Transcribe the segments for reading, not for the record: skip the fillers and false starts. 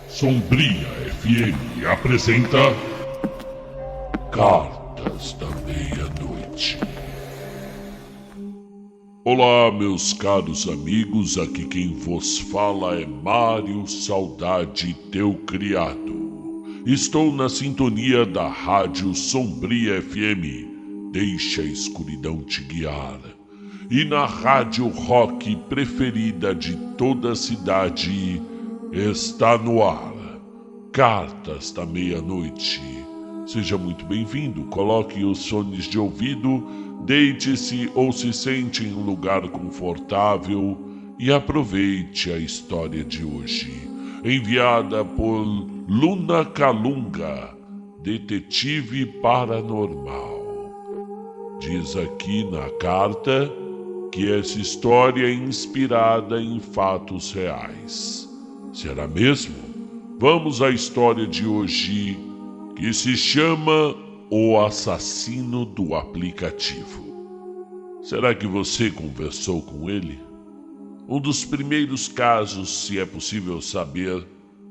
Sombria FM apresenta Cartas da Meia-Noite. Olá, meus caros amigos, aqui quem vos fala é Mário Saudade, teu criado. Estou na sintonia da Rádio Sombria FM, deixa a escuridão te guiar. E na rádio rock preferida de toda a cidade, está no ar, Cartas da Meia-Noite. Seja muito bem-vindo, coloque os fones de ouvido, deite-se ou se sente em um lugar confortável e aproveite a história de hoje, enviada por Luna Calunga, detetive paranormal. Diz aqui na carta que essa história é inspirada em fatos reais. Será mesmo? Vamos à história de hoje, que se chama O Assassino do Aplicativo. Será que você conversou com ele? Um dos primeiros casos, se é possível saber,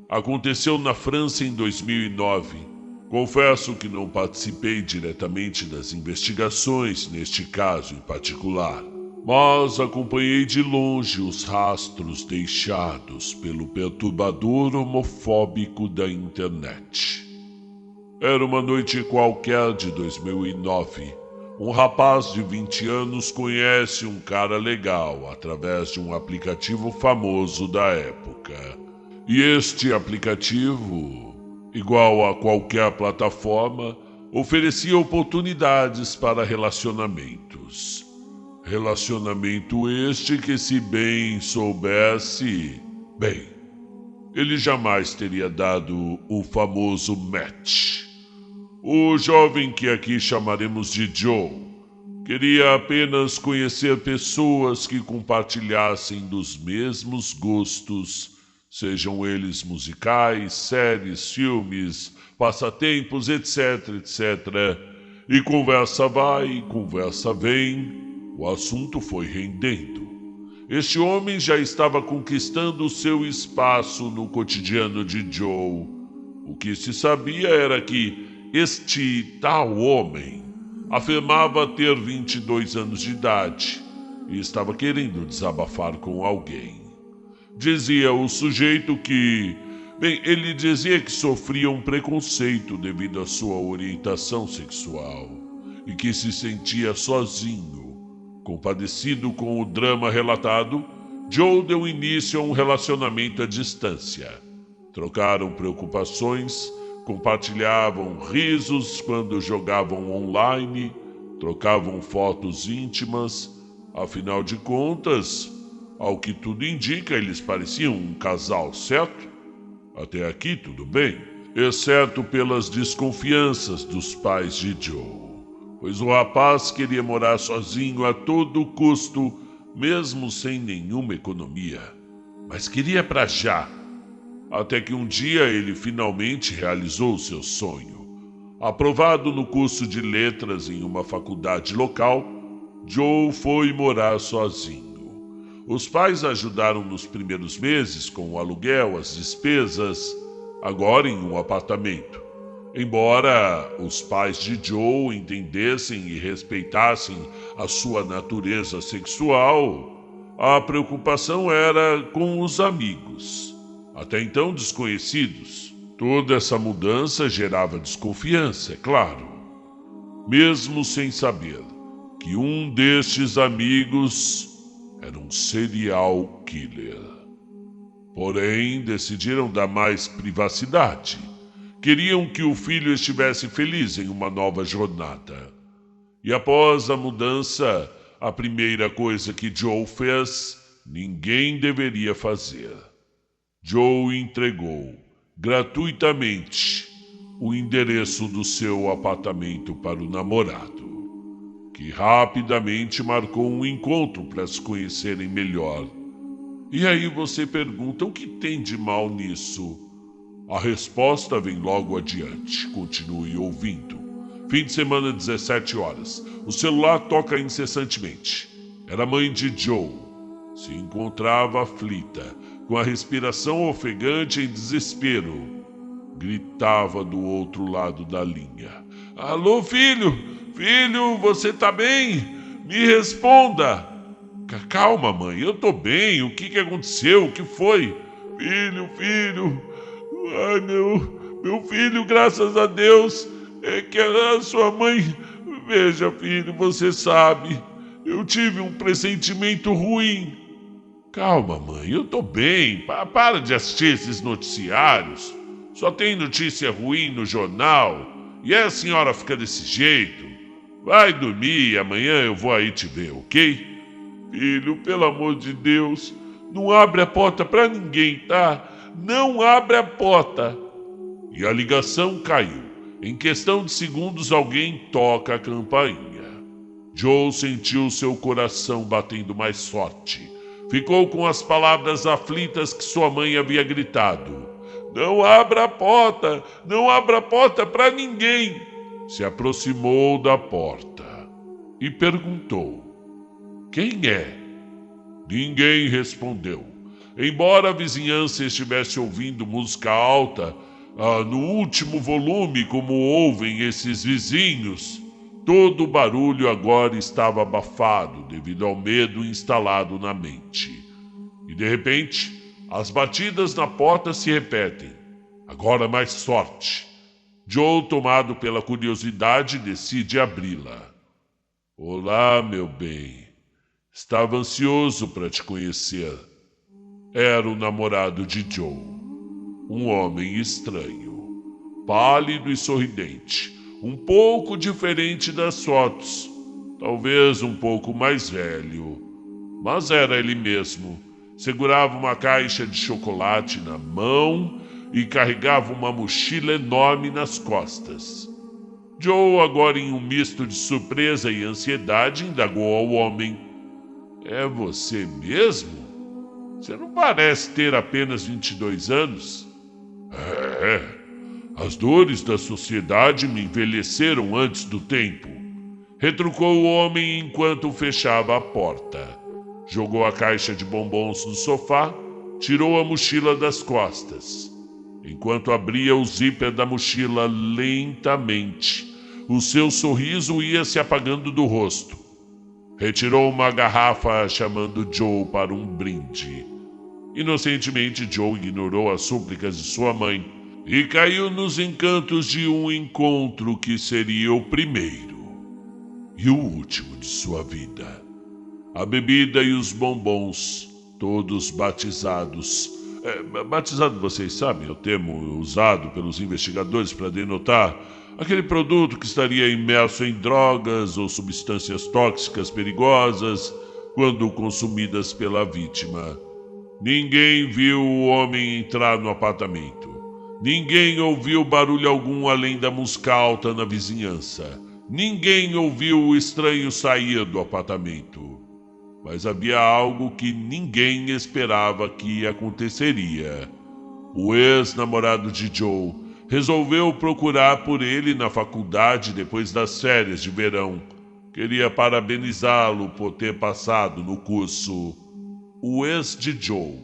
aconteceu na França em 2009. Confesso que não participei diretamente das investigações neste caso em particular, mas acompanhei de longe os rastros deixados pelo perturbador homofóbico da internet. Era uma noite qualquer de 2009. Um rapaz de 20 anos conhece um cara legal através de um aplicativo famoso da época. E este aplicativo, igual a qualquer plataforma, oferecia oportunidades para relacionamentos. Relacionamento este que, se bem soubesse, ele jamais teria dado o famoso match. O jovem, que aqui chamaremos de Joe, queria apenas conhecer pessoas que compartilhassem dos mesmos gostos, sejam eles musicais, séries, filmes, passatempos, etc, etc. E conversa vai, conversa vem, o assunto foi rendendo. Este homem já estava conquistando o seu espaço no cotidiano de Joe. O que se sabia era que este tal homem afirmava ter 22 anos de idade e estava querendo desabafar com alguém. Dizia o sujeito que, ele dizia que sofria um preconceito devido à sua orientação sexual e que se sentia sozinho. Compadecido com o drama relatado, Joe deu início a um relacionamento à distância. Trocaram preocupações, compartilhavam risos quando jogavam online, trocavam fotos íntimas. Afinal de contas, ao que tudo indica, eles pareciam um casal, certo? Até aqui tudo bem, exceto pelas desconfianças dos pais de Joe. Pois o rapaz queria morar sozinho a todo custo, mesmo sem nenhuma economia. Mas queria pra já. Até que um dia ele finalmente realizou seu sonho. Aprovado no curso de letras em uma faculdade local, Joe foi morar sozinho. Os pais ajudaram nos primeiros meses com o aluguel, as despesas, agora em um apartamento. Embora os pais de Joe entendessem e respeitassem a sua natureza sexual, a preocupação era com os amigos, até então desconhecidos. Toda essa mudança gerava desconfiança, é claro, mesmo sem saber que um destes amigos era um serial killer. Porém, decidiram dar mais privacidade. Queriam que o filho estivesse feliz em uma nova jornada. E após a mudança, a primeira coisa que Joe fez, ninguém deveria fazer. Joe entregou, gratuitamente, o endereço do seu apartamento para o namorado, que rapidamente marcou um encontro para se conhecerem melhor. E aí você pergunta, o que tem de mal nisso? A resposta vem logo adiante. Continue ouvindo. Fim de semana, 17 horas. O celular toca incessantemente. Era a mãe de Joe. Se encontrava aflita, com a respiração ofegante em desespero, gritava do outro lado da linha. Alô, filho? Filho, você tá bem? Me responda! Calma, mãe, eu tô bem. O que aconteceu? O que foi? Filho. Ai, meu filho, graças a Deus. É que a sua mãe... Veja, filho, você sabe. Eu tive um pressentimento ruim. Calma, mãe, eu tô bem. Para de assistir esses noticiários. Só tem notícia ruim no jornal. E a senhora fica desse jeito. Vai dormir e amanhã eu vou aí te ver, ok? Filho, pelo amor de Deus, não abre a porta pra ninguém, tá? Não abre a porta. E a ligação caiu. Em questão de segundos, alguém toca a campainha. Joe sentiu seu coração batendo mais forte. Ficou com as palavras aflitas que sua mãe havia gritado. Não abra a porta! Não abra a porta pra ninguém! Se aproximou da porta e perguntou. Quem é? Ninguém respondeu. Embora a vizinhança estivesse ouvindo música alta, no último volume, como ouvem esses vizinhos, todo o barulho agora estava abafado devido ao medo instalado na mente. E de repente, as batidas na porta se repetem, agora mais forte. Joe, tomado pela curiosidade, decide abri-la. Olá, meu bem. Estava ansioso para te conhecer. Era o namorado de Joe. Um homem estranho, pálido e sorridente, um pouco diferente das fotos, talvez um pouco mais velho, mas era ele mesmo. Segurava uma caixa de chocolate na mão e carregava uma mochila enorme nas costas. Joe, agora em um misto de surpresa e ansiedade, indagou ao homem. É você mesmo? Você não parece ter apenas 22 anos. As dores da sociedade me envelheceram antes do tempo. Retrucou o homem enquanto fechava a porta. Jogou a caixa de bombons no sofá, tirou a mochila das costas. Enquanto abria o zíper da mochila lentamente, o seu sorriso ia se apagando do rosto. Retirou uma garrafa chamando Joe para um brinde. Inocentemente, Joe ignorou as súplicas de sua mãe e caiu nos encantos de um encontro que seria o primeiro e o último de sua vida. A bebida e os bombons, todos batizados. Batizado, vocês sabem, é o termo usado pelos investigadores para denotar aquele produto que estaria imerso em drogas ou substâncias tóxicas perigosas quando consumidas pela vítima. Ninguém viu o homem entrar no apartamento. Ninguém ouviu barulho algum além da música alta na vizinhança. Ninguém ouviu o estranho sair do apartamento. Mas havia algo que ninguém esperava que aconteceria. O ex-namorado de Joe resolveu procurar por ele na faculdade depois das férias de verão. Queria parabenizá-lo por ter passado no curso. O ex de Joe.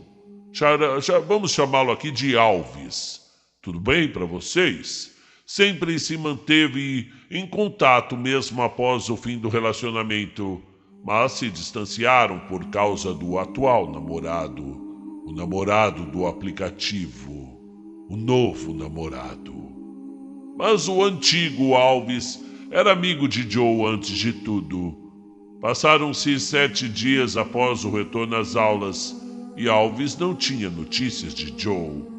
Vamos chamá-lo aqui de Alves. Tudo bem para vocês? Sempre se manteve em contato mesmo após o fim do relacionamento, mas se distanciaram por causa do atual namorado, o namorado do aplicativo, o novo namorado. Mas o antigo Alves era amigo de Joe antes de tudo. Passaram-se 7 dias após o retorno às aulas e Alves não tinha notícias de Joe.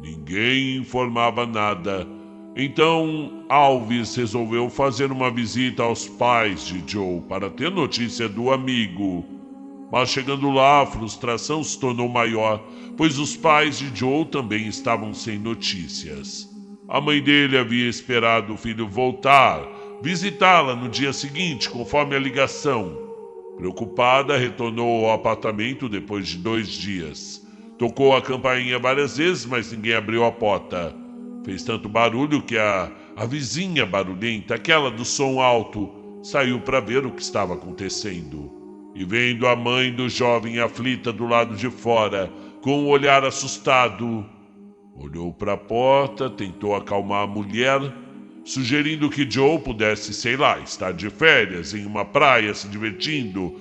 Ninguém informava nada. Então Alves resolveu fazer uma visita aos pais de Joe para ter notícia do amigo. Mas chegando lá, a frustração se tornou maior, pois os pais de Joe também estavam sem notícias. A mãe dele havia esperado o filho voltar, visitá-la no dia seguinte, conforme a ligação. Preocupada, retornou ao apartamento depois de 2 dias. Tocou a campainha várias vezes, mas ninguém abriu a porta. Fez tanto barulho que a vizinha barulhenta, aquela do som alto, saiu para ver o que estava acontecendo. E vendo a mãe do jovem aflita do lado de fora, com um olhar assustado. Olhou para a porta, tentou acalmar a mulher, sugerindo que Joe pudesse, sei lá, estar de férias em uma praia se divertindo.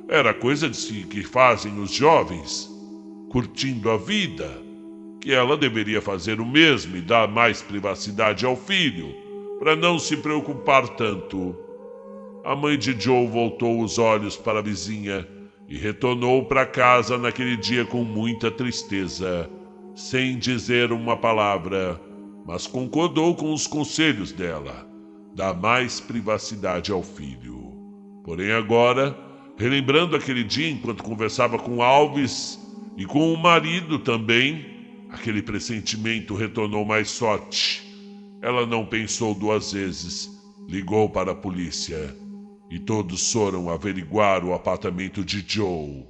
Era coisa que fazem os jovens, curtindo a vida, que ela deveria fazer o mesmo e dar mais privacidade ao filho, para não se preocupar tanto. A mãe de Joe voltou os olhos para a vizinha e retornou para casa naquele dia com muita tristeza, sem dizer uma palavra, mas concordou com os conselhos dela, dar mais privacidade ao filho. Porém agora, relembrando aquele dia enquanto conversava com Alves e com o marido também, aquele pressentimento retornou mais forte. Ela não pensou duas vezes, ligou para a polícia e todos foram averiguar o apartamento de Joe.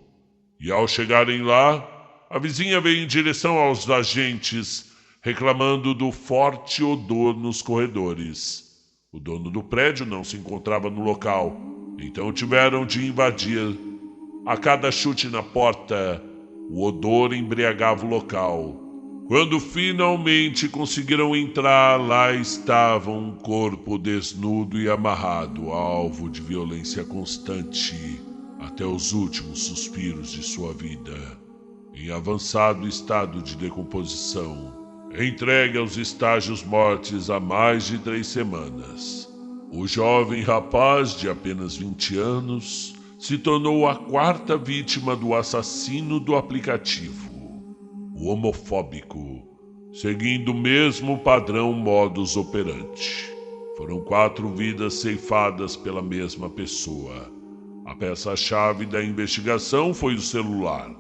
E ao chegarem lá, a vizinha veio em direção aos agentes, reclamando do forte odor nos corredores. O dono do prédio não se encontrava no local, então tiveram de invadir. A cada chute na porta, o odor embriagava o local. Quando finalmente conseguiram entrar, lá estava um corpo desnudo e amarrado, alvo de violência constante até os últimos suspiros de sua vida, em avançado estado de decomposição, entregue aos estágios mortes há mais de 3 semanas. O jovem rapaz de apenas 20 anos se tornou a 4ª vítima do assassino do aplicativo, o homofóbico, seguindo o mesmo padrão modus operandi. Foram 4 vidas ceifadas pela mesma pessoa. A peça-chave da investigação foi o celular.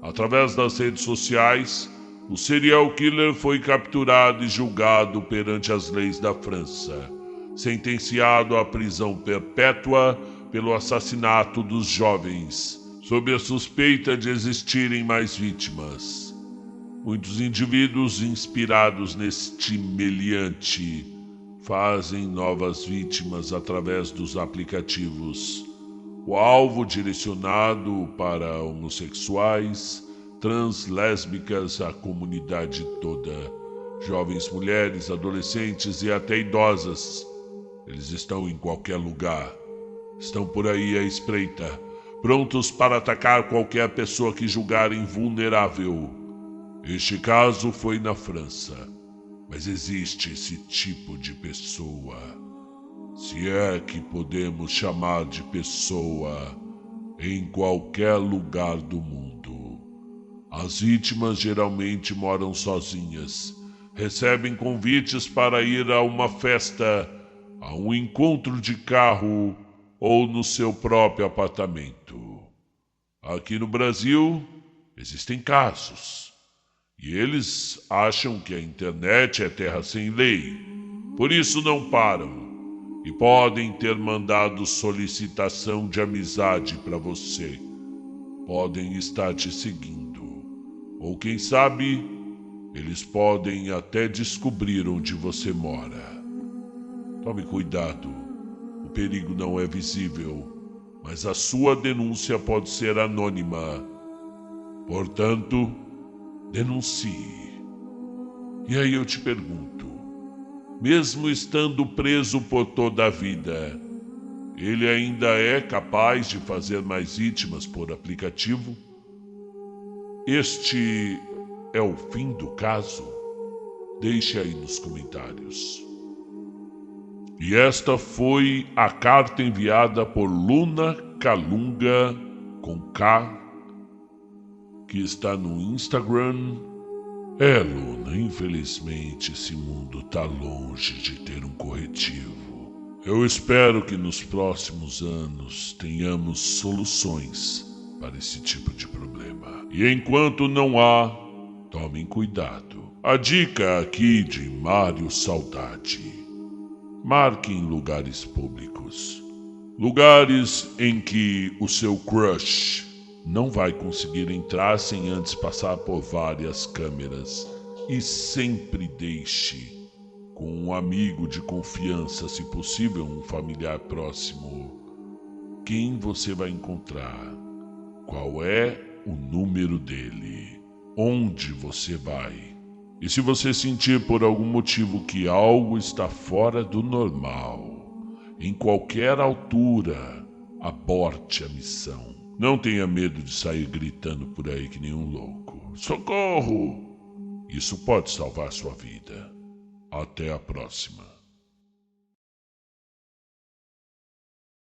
Através das redes sociais, o serial killer foi capturado e julgado perante as leis da França, sentenciado à prisão perpétua pelo assassinato dos jovens, sob a suspeita de existirem mais vítimas. Muitos indivíduos inspirados neste meliante fazem novas vítimas através dos aplicativos. O alvo direcionado para homossexuais, trans, lésbicas, a comunidade toda, jovens mulheres, adolescentes e até idosas. Eles estão em qualquer lugar. Estão por aí à espreita, prontos para atacar qualquer pessoa que julgarem vulnerável. Este caso foi na França, mas existe esse tipo de pessoa, se é que podemos chamar de pessoa, em qualquer lugar do mundo. As vítimas geralmente moram sozinhas, recebem convites para ir a uma festa, a um encontro de carro ou no seu próprio apartamento. Aqui no Brasil, existem casos. E eles acham que a internet é terra sem lei. Por isso não param. E podem ter mandado solicitação de amizade para você. Podem estar te seguindo. Ou quem sabe, eles podem até descobrir onde você mora. Tome cuidado. O perigo não é visível, mas a sua denúncia pode ser anônima. Portanto, denuncie. E aí eu te pergunto, mesmo estando preso por toda a vida, ele ainda é capaz de fazer mais vítimas por aplicativo? Este é o fim do caso? Deixe aí nos comentários. E esta foi a carta enviada por Luna Calunga com K, que está no Instagram. Luna, infelizmente esse mundo tá longe de ter um corretivo. Eu espero que nos próximos anos tenhamos soluções para esse tipo de problema. E enquanto não há, tomem cuidado. A dica aqui de Mário Saudade: marque em lugares públicos, lugares em que o seu crush não vai conseguir entrar sem antes passar por várias câmeras. E sempre deixe com um amigo de confiança, se possível um familiar próximo, quem você vai encontrar, qual é o número dele, onde você vai. E se você sentir por algum motivo que algo está fora do normal, em qualquer altura, aborte a missão. Não tenha medo de sair gritando por aí que nem um louco. Socorro! Isso pode salvar sua vida. Até a próxima.